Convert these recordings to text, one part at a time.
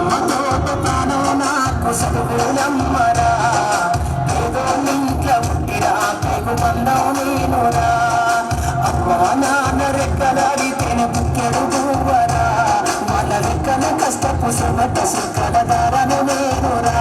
పాటమ్మతోట ప్రాణం నాకు చదువులమ్మరా ఏదో ఇంట్లో పుట్టిరా పేగు బంధం నేనురా అమ్మా నాన్న రెక్కలాడితేనే బుక్కెడు పువ్వరా వాళ్ళ రెక్కల కష్టపు శ్రమట సుక్కల దారను నేనురా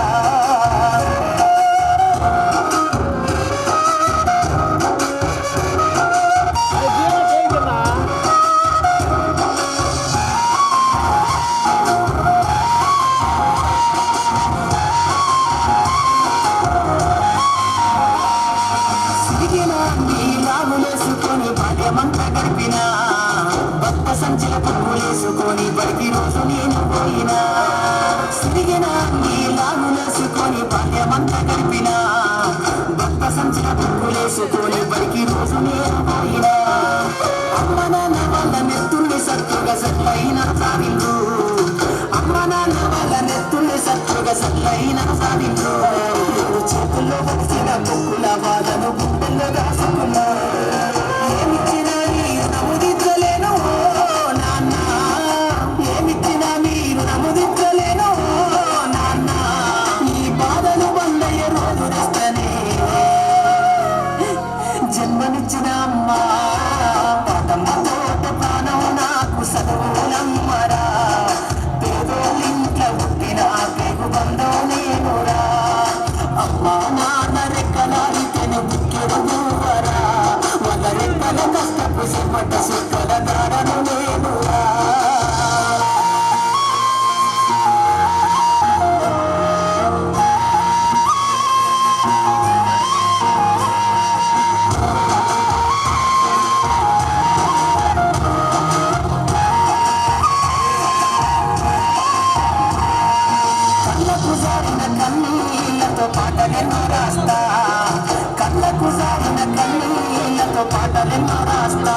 సంచల పువ్వులేసుకొని బడికి రోజు నేను పోయినా సిరిగిన నీలాగులేసుకొని బాల్యమంతా గడిపినా భక్త సంచల పువ్వులేసుకొని బడికి రోజు నేను పోయినా అమ్మ నాన్న వాళ్ళ నెత్తుల్ని సత్తుగా సల్లైన సాగిండ్రు అమ్మ నాన్న వాళ్ళ నెత్తుల్ని సత్తుగా సల్లైన సాగిండ్రు చేతుల్లో వచ్చిన పొక్కుల వాళ్ళను గుండెల్లో దాసుకున్నా ఏమిచ్చినా నీరు నముదిద్దలేను జన్మనిచ్చిన అమ్మ పాటమ్మతోట ప్రాణం నాకు చదువులమ్మరా పేదోళ్ళింట్లో పుట్టిన పేగు బంధం నేనురా అమ్మా నాన్న రెక్కలాడితేనే బుక్కెడు పువ్వరా వాళ్ళ రెక్కల కష్టపు చెమట సుక్కల దారను నేనురా కన్నీళ్లతో పాటలెన్నో రాస్తా కళ్ళకు సాగిన కన్నీళ్లతో పాటలెన్నో రాస్తా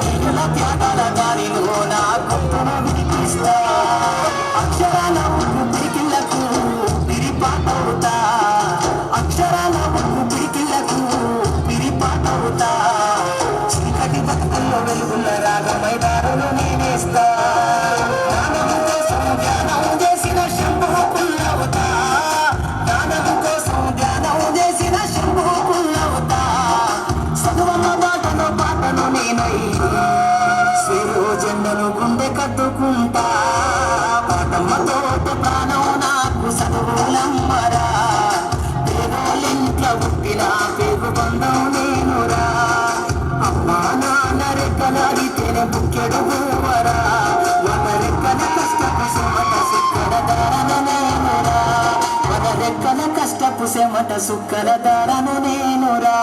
నీళ్ళ త్యాగాల దారిలో నా గొప్పను వినిపిస్తా అక్షరాల ఉప్పు పిడికిళ్లకు పిరిపాటవుతా అక్షరాల ఉప్పు పిడికిళ్లకు పిరిపాటవుతా చీకటి బతుకుల్లో వెలుగుల రాగమై దారులు నేనేస్తా జెండను గుండె కట్టుకుంటా పాటమ్మతోట ప్రాణం నాకు చదువులమ్మరా పేదోళ్ళింట్లో పుట్టిన పేగు బంధం నేనురా అమ్మా నాన్న రెక్కలాడితేనే బుక్కెడు పువ్వరా వాళ్ళ రెక్కల కష్టపు చెమట సుక్కల దారను నేనురా వాళ్ళ రెక్కల కష్టపు చెమట సుక్కల దారను నేనురా